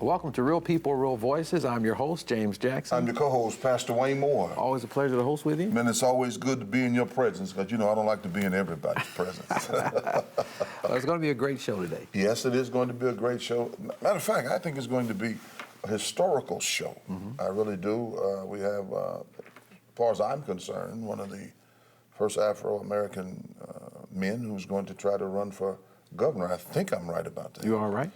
Welcome to Real People, Real Voices. I'm your host, James Jackson. I'm your co-host, Pastor Wayne Moore. Always a pleasure to host with you. Man, it's always good to be in your presence because, I don't like to be in everybody's presence. Well, it's going to be a great show today. Yes, it is going to be a great show. Matter of fact, I think it's going to be a historical show. I really do. We have, as far as I'm concerned, one of the first Afro-American men who's going to try to run for governor. I think I'm right about that. You are right.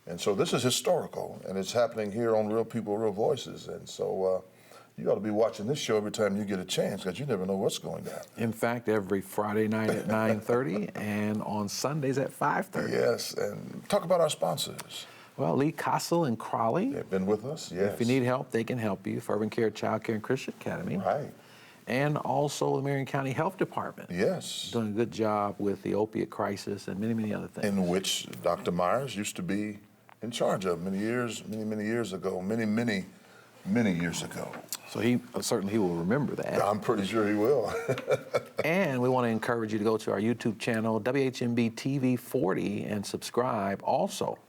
And so this is historical, and it's happening here on Real People, Real Voices. And so you ought to be watching this show every time you get a chance, because you never know what's going to happen. In fact, every Friday night at 9:30 and on Sundays at 5:30. Yes, and talk about our sponsors. Well, Lee Castle and Crawley. They've been with us, yes. If you need help, they can help you. Fervent Care Child Care and Christian Academy. Right. And also the Marion County Health Department. Yes. Doing a good job with the opiate crisis and many, many other things. In which Dr. Myers used to be in charge of many years ago. So he will remember that. I'm pretty sure he will. And we want to encourage you to go to our YouTube channel, WHMB TV 40, and subscribe. Also,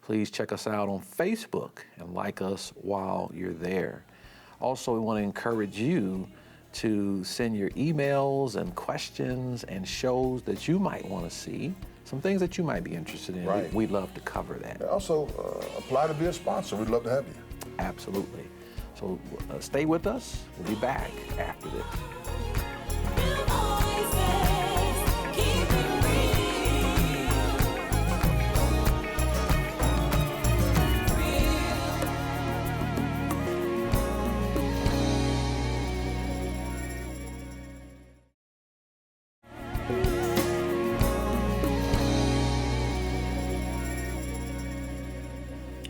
please check us out on Facebook and like us while you're there. Also, we want to encourage you to send your emails and questions and shows that you might want to see, some things that you might be interested in. Right. We'd love to cover that. Also, apply to be a sponsor. We'd love to have you. Absolutely. So stay with us. We'll be back after this.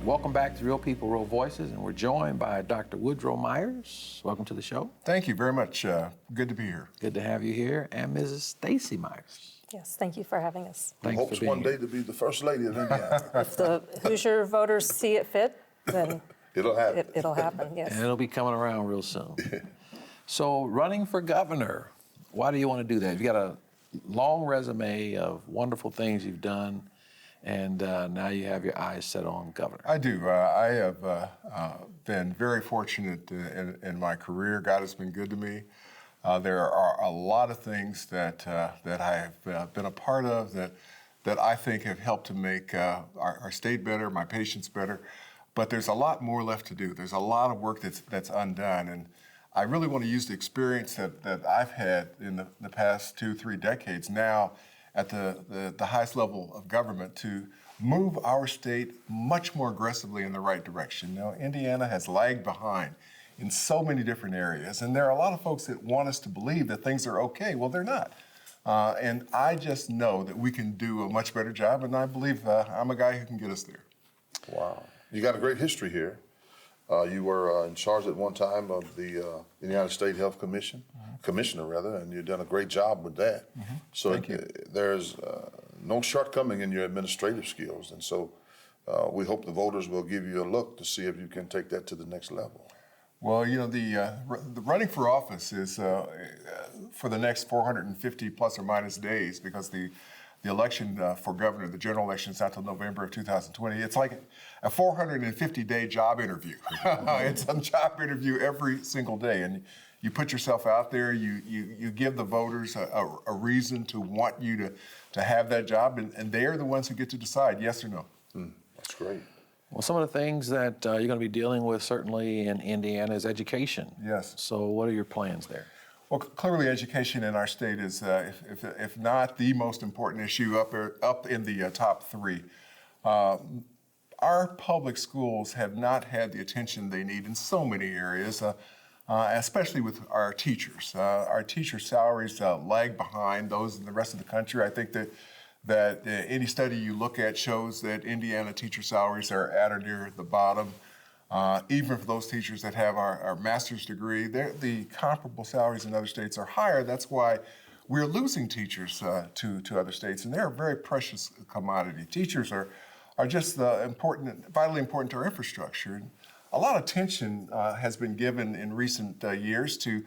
Welcome back to Real People, Real Voices, and we're joined by Dr. Woodrow Myers. Welcome to the show. Thank you very much. Good to be here. Good to have you here. And Mrs. Stacy Myers. Yes, thank you for having us. Thanks Hopes for being one here. day to be the first lady of Indiana. If the Hoosier voters see it fit, then It'll happen. it'll happen, yes. And it'll be coming around real soon. So running for governor, why do you want to do that? You've got a long resume of wonderful things you've done, and now you have your eyes set on governor. I do. I have been very fortunate in my career. God has been good to me. There are a lot of things that I have been a part of that I think have helped to make our state better, my patients better. But there's a lot more left to do. There's a lot of work that's undone. And I really want to use the experience that I've had in the past 2-3 decades now at the highest level of government to move our state much more aggressively in the right direction. Now, Indiana has lagged behind in so many different areas, and there are a lot of folks that want us to believe that things are okay. Well, they're not. And I just know that we can do a much better job, and I believe I'm a guy who can get us there. Wow. You got a great history here. You were in charge at one time of the United States Health Commission, commissioner rather, and you've done a great job with that. So Thank you. There's no shortcoming in your administrative skills, and so we hope the voters will give you a look to see if you can take that to the next level. Well, the running for office is for the next 450 plus or minus days, because the election for governor, the general election, is not until November of 2020. It's like a 450-day job interview. It's a job interview every single day, and you put yourself out there. You give the voters a reason to want you to have that job, and they are the ones who get to decide yes or no. That's great. Well, some of the things that you're going to be dealing with certainly in Indiana is education. Yes. So what are your plans there? Well, clearly education in our state is, if not the most important issue, up in the top 3. Our public schools have not had the attention they need in so many areas, especially with our teachers. Our teacher salaries lag behind those in the rest of the country. I think that any study you look at shows that Indiana teacher salaries are at or near the bottom. Even for those teachers that have our master's degree, the comparable salaries in other states are higher. That's why we're losing teachers to other states, and they're a very precious commodity. Teachers are just vitally important to our infrastructure. And a lot of attention has been given in recent years to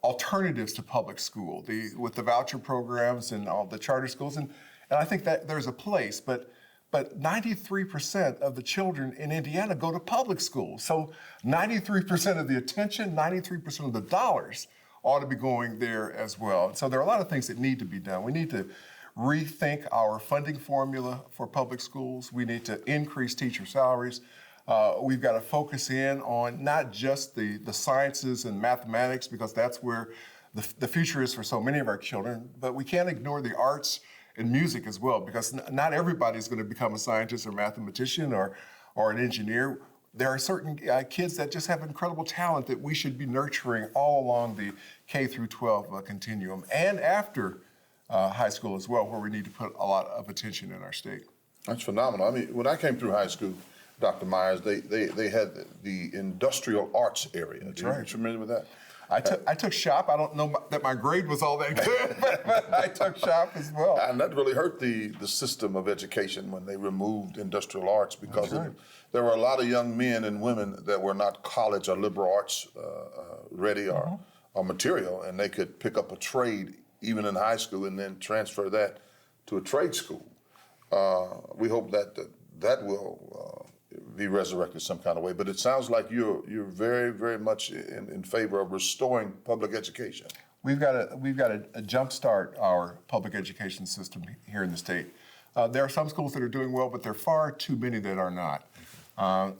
alternatives to public school, with the voucher programs and all the charter schools, and I think that there's a place, but but 93% of the children in Indiana go to public schools. So 93% of the attention, 93% of the dollars ought to be going there as well. So there are a lot of things that need to be done. We need to rethink our funding formula for public schools. We need to increase teacher salaries. We've got to focus in on not just the sciences and mathematics, because that's where the future is for so many of our children, but we can't ignore the arts and music as well, because not everybody's going to become a scientist or mathematician or an engineer. There are certain kids that just have incredible talent that we should be nurturing all along the K through 12 continuum, and after high school as well, where we need to put a lot of attention in our state. That's phenomenal. I mean, when I came through high school, Dr. Myers, they had the industrial arts area. That's Are you right. familiar with that? I took shop. I don't know that my grade was all that good, but I took shop as well. And that really hurt the system of education when they removed industrial arts, because That's right. there were a lot of young men and women that were not college or liberal arts ready or material, and they could pick up a trade even in high school and then transfer that to a trade school. We hope that will be resurrected some kind of way. But it sounds like you're very, very much in favor of restoring public education. We've got to jumpstart our public education system here in the state. There are some schools that are doing well, but there are far too many that are not.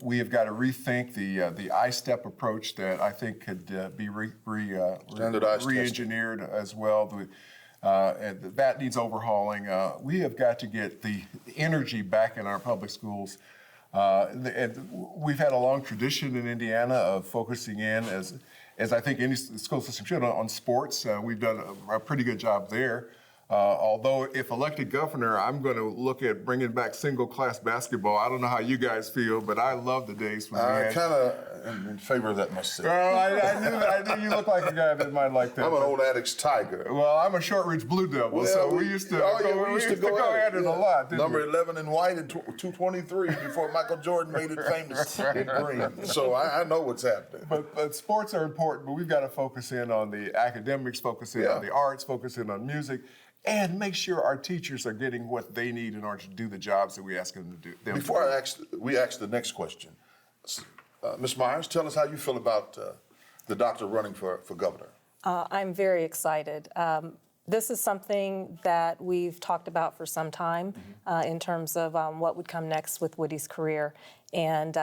We have got to rethink the I-STEP approach that I think could be Standardized re-engineered as well. And that needs overhauling. We have got to get the energy back in our public schools. And we've had a long tradition in Indiana of focusing in, as I think any school system should, on sports. We've done a pretty good job there. Although if elected governor, I'm going to look at bringing back single-class basketball. I don't know how you guys feel, but I love the days when we I had... kind of am in favor of that myself. Well, I knew you look like a guy that might like that. I'm an old Addicts Tiger. Well, I'm a Shortridge Blue Devil, so we used to go at it a lot. Didn't Number we? 11 in white and 223 before Michael Jordan made it famous in green. So I know what's happening. But sports are important, but we've got to focus in on the academics, focus in on the arts, focus in on music, and make sure our teachers are getting what they need in order to do the jobs that we ask them to do. Before we ask the next question, Ms. Myers, tell us how you feel about the doctor running for governor. I'm very excited. This is something that we've talked about for some time in terms of what would come next with Woody's career. And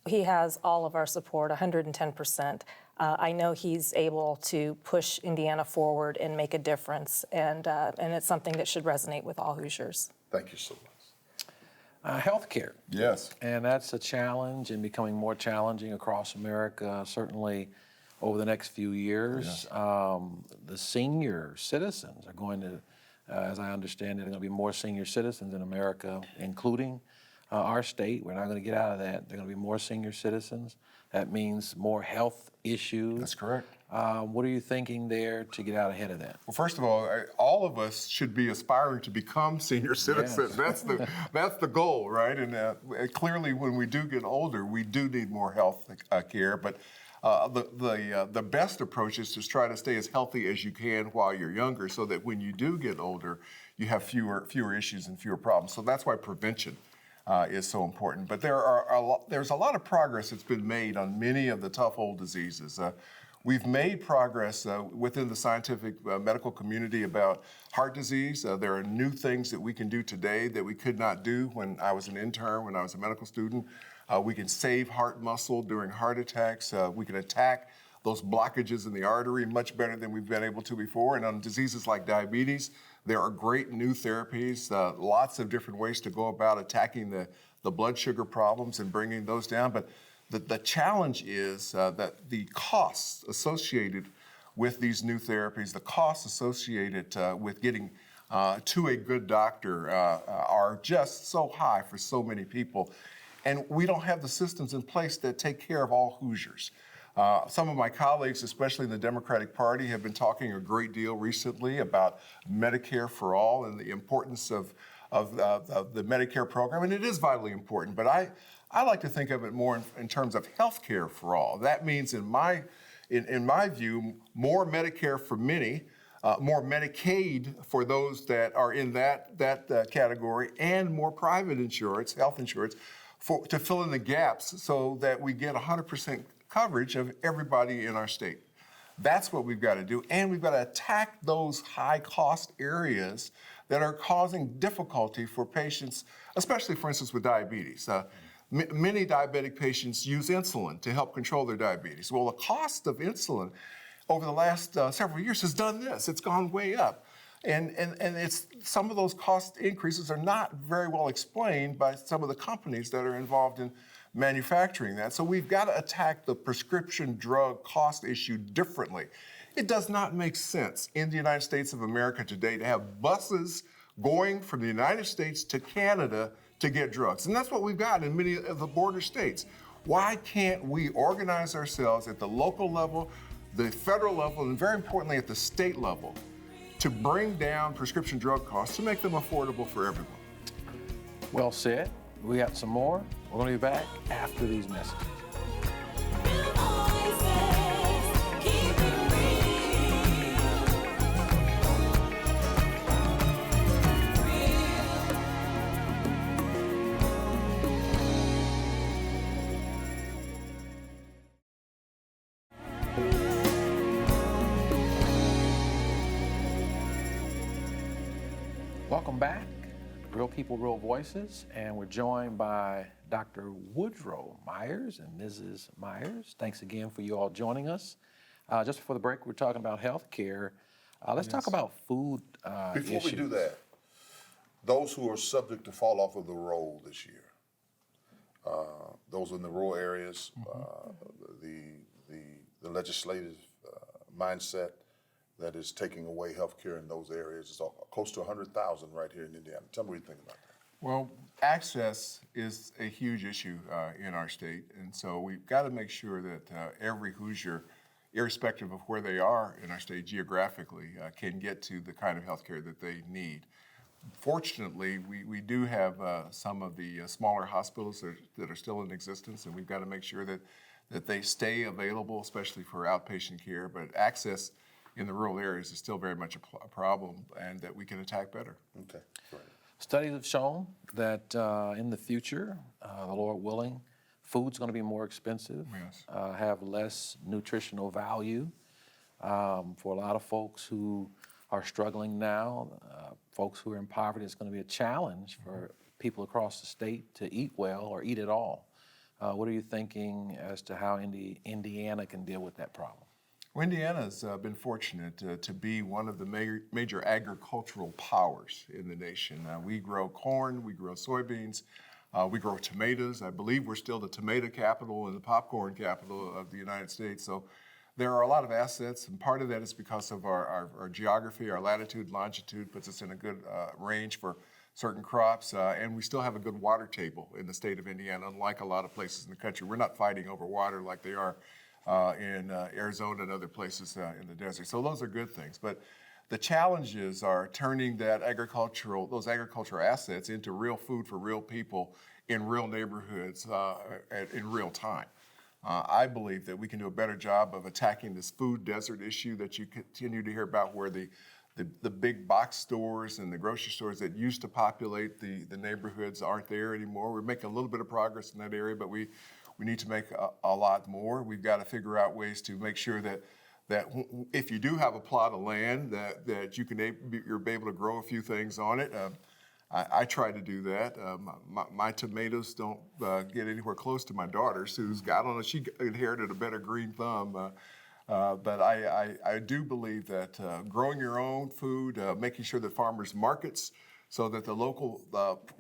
he has all of our support, 110%. I know he's able to push Indiana forward and make a difference, and it's something that should resonate with all Hoosiers. Thank you so much. Healthcare. Yes. And that's a challenge and becoming more challenging across America, certainly over the next few years. The senior citizens are going to, as I understand it, there are going to be more senior citizens in America, including our state. We're not going to get out of that. There are going to be more senior citizens. That means more health issues. That's correct. What are you thinking there to get out ahead of that? Well, first of all of us should be aspiring to become senior citizens. Yes. That's the goal, right? And clearly, when we do get older, we do need more health care. But the best approach is to try to stay as healthy as you can while you're younger, so that when you do get older, you have fewer issues and fewer problems. So that's why prevention is so important. But there's a lot of progress that's been made on many of the tough old diseases. We've made progress within the scientific medical community about heart disease. There are new things that we can do today that we could not do when I was an intern, when I was a medical student. We can save heart muscle during heart attacks. We can attack those blockages in the artery much better than we've been able to before. And on diseases like diabetes, there are great new therapies, lots of different ways to go about attacking the blood sugar problems and bringing those down. But the challenge is that the costs associated with these new therapies, the costs associated with getting to a good doctor are just so high for so many people. And we don't have the systems in place that take care of all Hoosiers. Some of my colleagues, especially in the Democratic Party, have been talking a great deal recently about Medicare for All and the importance of the Medicare program, and it is vitally important. But I like to think of it more in terms of health care for all. That means, in my view, more Medicare for many, more Medicaid for those that are in that category, and more private insurance, health insurance, to fill in the gaps so that we get 100% coverage of everybody in our state. That's what we've got to do, and we've got to attack those high-cost areas that are causing difficulty for patients, especially, for instance, with diabetes. Many diabetic patients use insulin to help control their diabetes. Well, the cost of insulin over the last several years has done this. It's gone way up. And it's some of those cost increases are not very well explained by some of the companies that are involved in manufacturing that. So we've got to attack the prescription drug cost issue differently. It does not make sense in the United States of America today to have buses going from the United States to Canada to get drugs. And that's what we've got in many of the border states. Why can't we organize ourselves at the local level, the federal level, and very importantly at the state level to bring down prescription drug costs to make them affordable for everyone? Well said. We got some more. We're going to be back after these messages. Welcome back, Real People, Real Voices, and we're joined by Dr. Woodrow Myers and Mrs. Myers. Thanks again for you all joining us. Just before the break, we're talking about health care. Let's talk about food Before issues. we do that, those who are subject to fall off of the roll this year, those in the rural areas, the legislative mindset that is taking away health care in those areas is close to 100,000 right here in Indiana. Tell me what you think about that. Well, access is a huge issue in our state, and so we've got to make sure that every Hoosier, irrespective of where they are in our state geographically, can get to the kind of health care that they need. Fortunately, we do have some of the smaller hospitals that are still in existence, and we've got to make sure that they stay available, especially for outpatient care, but access in the rural areas is still very much a problem, and that we can attack better. Okay, great. Studies have shown that in the future, the Lord willing, food's going to be more expensive, Yes. Have less nutritional value. For a lot of folks who are struggling now, folks who are in poverty, it's going to be a challenge for people across the state to eat well or eat at all. What are you thinking as to how Indiana can deal with that problem? Well, Indiana's been fortunate to be one of the major agricultural powers in the nation. We grow corn, we grow soybeans, we grow tomatoes. I believe we're still the tomato capital and the popcorn capital of the United States. So there are a lot of assets, and part of that is because of our geography, our latitude, longitude puts us in a good range for certain crops, and we still have a good water table in the state of Indiana, unlike a lot of places in the country. We're not fighting over water like they are in Arizona and other places in the desert. So those are good things. But the challenges are turning those agricultural assets into real food for real people in real neighborhoods in real time. I believe that we can do a better job of attacking this food desert issue that you continue to hear about, where the big box stores and the grocery stores that used to populate the neighborhoods aren't there anymore. We're making a little bit of progress in that area, but we need to make a lot more. We've got to figure out ways to make sure that if you do have a plot of land that you're able to grow a few things on it. I try to do that. My tomatoes don't get anywhere close to my daughter's, she inherited a better green thumb. But I do believe that growing your own food, making sure that farmers markets so that the local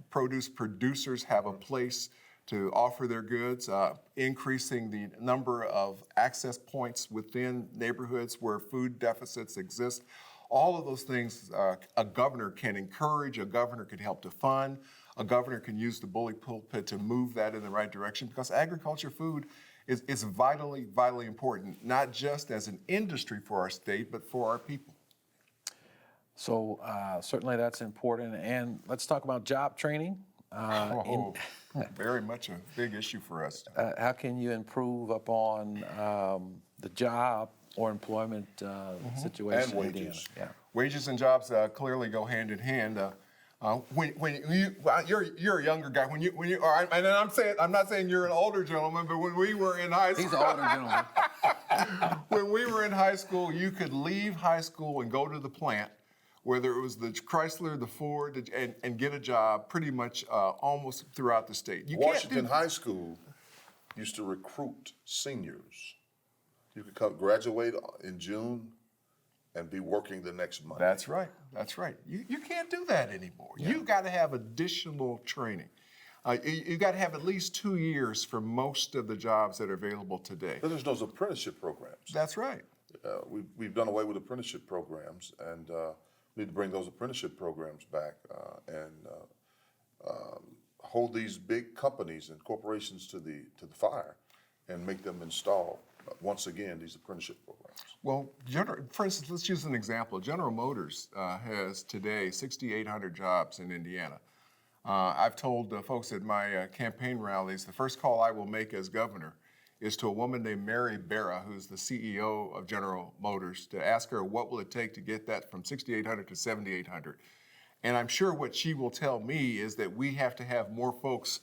produce producers have a place to offer their goods, increasing the number of access points within neighborhoods where food deficits exist. All of those things a governor can encourage, a governor can help to fund, a governor can use the bully pulpit to move that in the right direction, because agriculture food is vitally, vitally important, not just as an industry for our state, but for our people. So certainly that's important. And let's talk about job training. Very much a big issue for us. How can you improve upon the jobs or employment situation And in Indiana. wages. Yeah. Wages and jobs clearly go hand in hand. You're a younger guy. And I'm not saying you're an older gentleman, but when we were in high school, He's an older gentleman. when we were in high school, you could leave high school and go to the plant, whether it was the Chrysler, the Ford, and get a job pretty much almost throughout the state. You Washington High School used to recruit seniors. You could graduate in June and be working the next month. That's right. That's right. You can't do that anymore. You've got to have additional training. You've got to have at least 2 years for most of the jobs that are available today. But there's those apprenticeship programs. That's right. We've done away with apprenticeship programs, and we need to bring those apprenticeship programs back and hold these big companies and corporations to the fire, and make them install once again these apprenticeship programs. Well, for instance, let's use an example. General Motors has today 6,800 jobs in Indiana. I've told folks at my campaign rallies, the first call I will make as governor is to a woman named Mary Barra, who's the CEO of General Motors, to ask her what will it take to get that from 6,800 to 7,800. And I'm sure what she will tell me is that we have to have more folks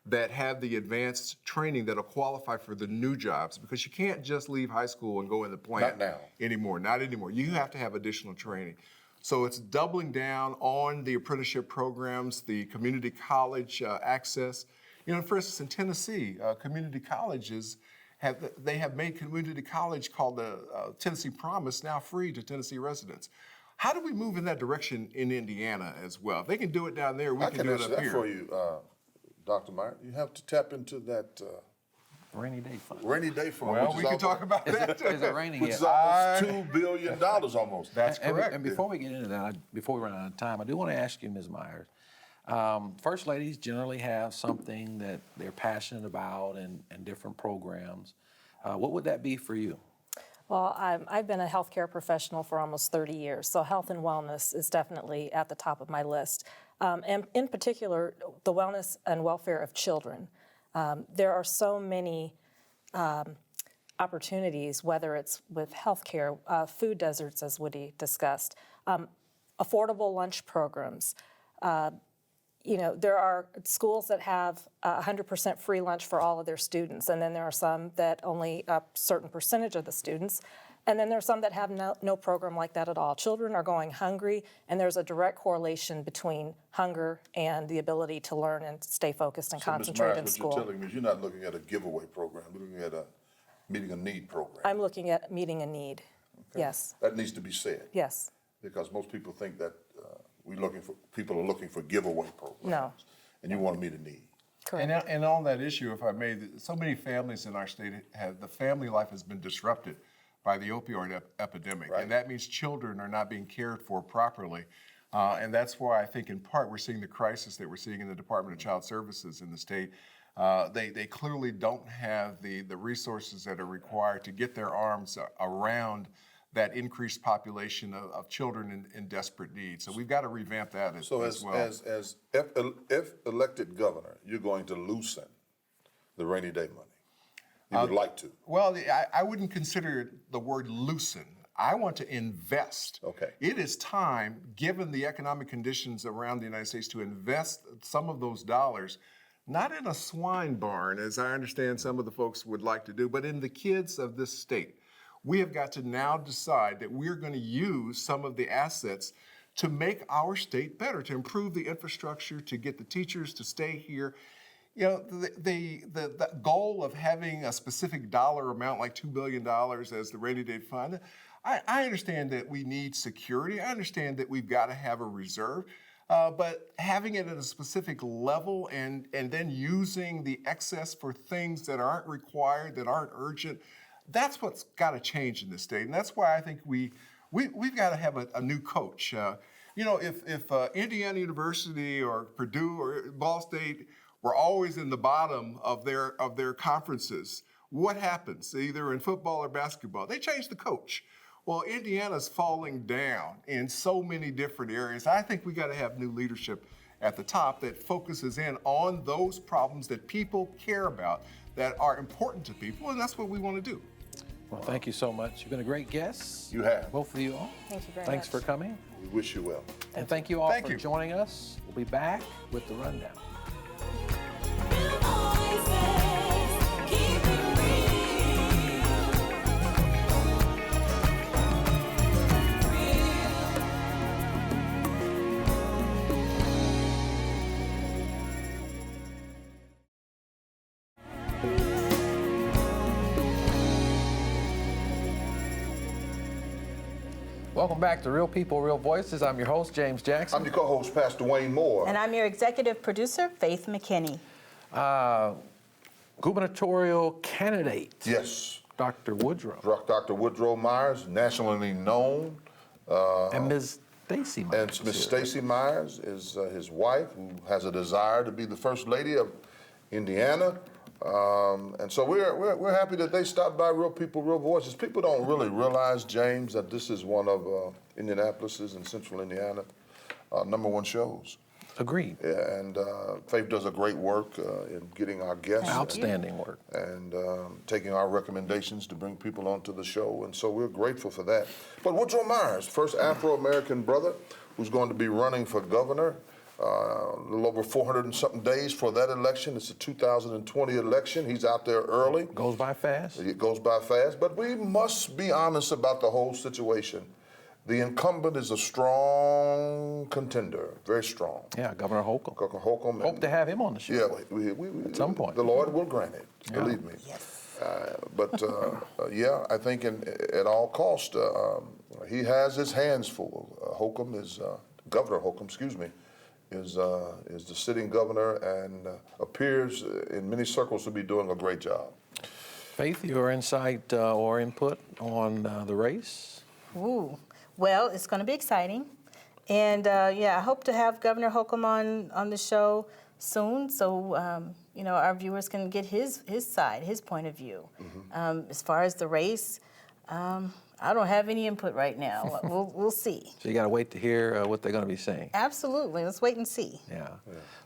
that have the advanced training that'll qualify for the new jobs, because you can't just leave high school and go in the plant. Not now. Not anymore. You have to have additional training. So it's doubling down on the apprenticeship programs, the community college access. You know, for instance, in Tennessee, community colleges have made community college called the Tennessee Promise now free to Tennessee residents. How do we move in that direction in Indiana as well? If they can do it down there, we I can can do it answer up that here. for you, Dr. Meyer. You have to tap into that Rainy day fund. rainy day fund. Well, which we is can talk about that. Is it raining which yet? is almost $2 billion almost. That's And- correct. And before we get into that, before we run out of time, I do want to ask you, Ms. Myers. First ladies generally have something that they're passionate about and different programs. What would that be for you? Well, I've been a healthcare professional for almost 30 years, so health and wellness is definitely at the top of my list. And in particular, the wellness and welfare of children. There are so many opportunities, whether it's with healthcare, food deserts, as Woody discussed, affordable lunch programs. You know, there are schools that have 100% free lunch for all of their students, and then there are some that only a certain percentage of the students, and then there are some that have no program like that at all. Children are going hungry, and there's a direct correlation between hunger and the ability to learn and stay focused and So, Ms. concentrate Myers, in what school. you're telling me is you're not looking at a giveaway program. You're looking at a meeting a need program. I'm looking at meeting a need. Yes, That needs to be said. yes. Because most people think that people are looking for giveaway programs. No. And you want to meet a need. Correct. And on that issue, if I may, so many families in our state the family life has been disrupted by the opioid epidemic. Right. And that means children are not being cared for properly. And that's why I think in part we're seeing the crisis that we're seeing in the Department of Child Services in the state. They clearly don't have the resources that are required to get their arms around that increased population of children in desperate need. So we've got to revamp that as So well. if elected governor, you're going to loosen the rainy day money. You would like to. Well, I wouldn't consider the word loosen. I want to invest. Okay. It is time, given the economic conditions around the United States, to invest some of those dollars, not in a swine barn, as I understand some of the folks would like to do, but in the kids of this state. We have got to now decide that we're going to use some of the assets to make our state better, to improve the infrastructure, to get the teachers to stay here. You know, the goal of having a specific dollar amount like $2 billion as the rainy day fund, I understand that we need security. I understand that we've got to have a reserve. But having it at a specific level and then using the excess for things that aren't required, that aren't urgent, that's what's got to change in this state. And that's why I think we've got to have a new coach. You know, if Indiana University or Purdue or Ball State were always in the bottom of their conferences, what happens? Either in football or basketball, they change the coach. Well, Indiana's falling down in so many different areas. I think we got to have new leadership at the top that focuses in on those problems that people care about, that are important to people, and that's what we want to do. Well, thank you so much. You've been a great guest. You have. Both of you all. Thank you very Thanks much. for coming. We wish you well. And thank you all Thank for you. joining us. We'll be back with the rundown. Welcome back to Real People, Real Voices. I'm your host, James Jackson. I'm your co-host, Pastor Wayne Moore. And I'm your executive producer, Faith McKinney. Gubernatorial candidate, Yes, Dr. Woodrow, Dr. Woodrow Myers, nationally known. and Ms. Stacy Myers. And Miss Stacy Myers is his wife, who has a desire to be the First Lady of Indiana. And so we're happy that they stopped by Real People, Real Voices. People don't really realize, James, that this is one of Indianapolis's and Central Indiana #1 shows. Agreed. Yeah, and Faith does a great work in getting our guests Outstanding work. and taking our recommendations to bring people onto the show. And so we're grateful for that. But Woodrow Myers, first Afro-American brother who's going to be running for governor. A little over 400 and something days for that election. It's a 2020 election. He's out there early. Goes by fast. It goes by fast, but we must be honest about the whole situation. The incumbent is a strong contender, very strong. Yeah, Governor Holcomb. Governor Holcomb. Hope to have him on the show. Yeah, At some point. The Lord will grant it, Yeah. believe me. Yes. Yeah, I think at all cost, he has his hands full. Holcomb is, Governor Holcomb, excuse me, is the sitting governor and appears in many circles to be doing a great job. Faith, your insight or input on the race? Ooh. Well, it's going to be exciting. And yeah, I hope to have Governor Holcomb on the show soon so, our viewers can get his side, his point of view. As far as the race, I don't have any input right now. We'll see. So you got to wait to hear what they're going to be saying. Absolutely. Let's wait and see. Yeah.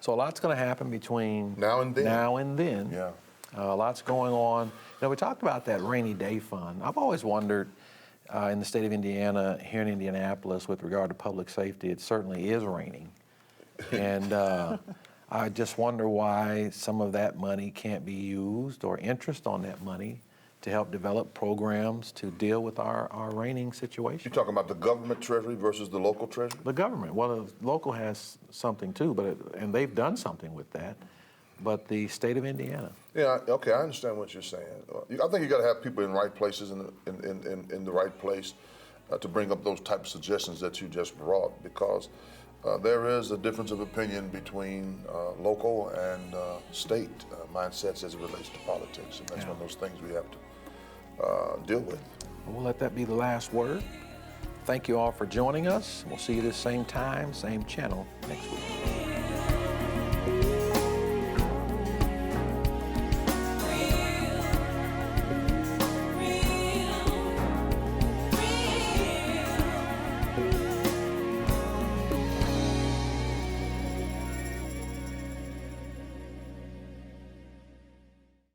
So a lot's going to happen between Now and then. Now and then. Yeah. A lot's going on. We talked about that rainy day fund. I've always wondered in the state of Indiana, here in Indianapolis, with regard to public safety, it certainly is raining. And I just wonder why some of that money can't be used or interest on that money to help develop programs to deal with our raining situation. You're talking about the government treasury versus the local treasury? The government, well, the local has something too, and they've done something with that, but the state of Indiana. Yeah, okay, I understand what you're saying. I think you got to have people in right places in the right place to bring up those type of suggestions that you just brought, because there is a difference of opinion between local and state mindsets as it relates to politics, and that's one of those things we have to deal with. We'll let that be the last word. Thank you all for joining us. We'll see you this same time, same channel next week.